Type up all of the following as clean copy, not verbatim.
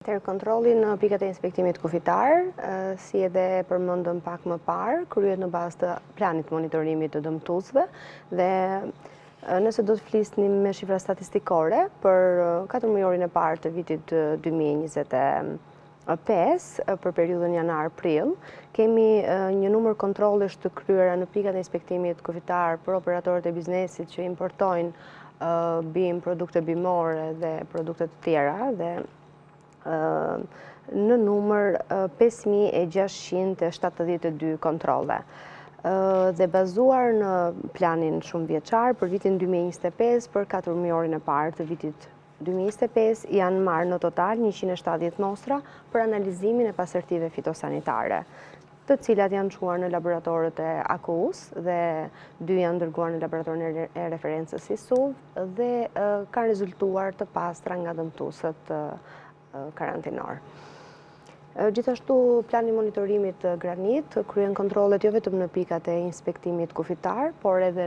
Atëherë, kontrolli në pikat e inspektimit kufitar, si edhe përmendëm pak më parë, kryhet në bazë të planit monitorimit të dëmtuesve dhe nëse do të flisnim me shifra statistikore për 4 mujorin e parë të vitit 2025, për periudhën janar-prill, kemi një numër kontrollesh të kryera në pikat e inspektimit kufitar për operatorët e biznesit që importojnë bim, produkte bimore dhe produkte të tjera dhe në numër 5.672 kontrolle. Dhe bazuar në planin shumë vjeçar për vitin 2025 për 4 mujorin e parë të vitit 2025 janë marrë në total 170 mostra për analizimin e pasërtive fitosanitare, të cilat janë çuar në laboratorët e AKU-s dhe 2 janë dërguar në laboratorin e referencës ISUV dhe kanë rezultuar të pastra nga dëmtuesët karantinor. Gjithashtu, plani monitorimit granit kryen kontrollet jo vetëm në pikat e inspektimit kufitar, por edhe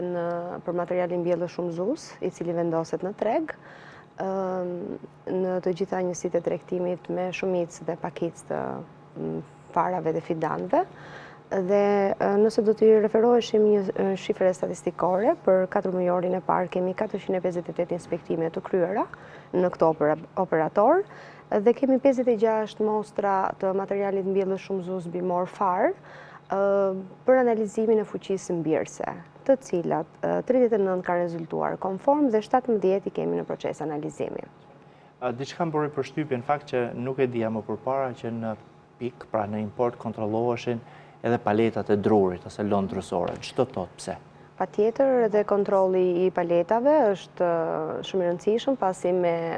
për materialin mbjellës shumëzues, i cili vendoset në treg, në të gjitha njësitë e tregtimit me shumicë dhe pakicë të farave dhe fidanëve. Dhe nëse do të referoheshim një shifre statistikore, për 4 mujorin e parë kemi 458 inspektime të kryera në këto operator, dhe kemi 56 mostra të materialit mbjellës shumëzues bimor far për analizimin e fuqisë mbierëse, të cilat 39 kanë rezultuar konform dhe 17 i kemi në proces analizimi. Diçka më bëri përshtypje në fakt që nuk e dija më përpara që në pik, pra në import kontrolloheshin edhe paletat e drurit ose lëndë drusore. Ç'do thotë pse? Patjetër, edhe kontrolli i paletave është shumë i rëndësishëm, pasi me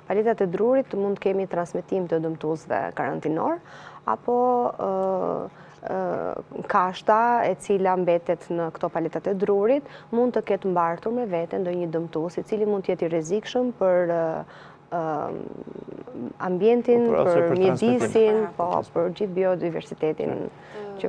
paletat e drurit mund të kemi transmetim të dëmtuesve karantinor, apo kashta e cila mbetet në këto paletat e drurit mund të ketë mbartur me vete ndonjë dëmtues i cili mund të jetë i rrezikshëm për ambientin, për mjedisin, për gjithë biodiversitetin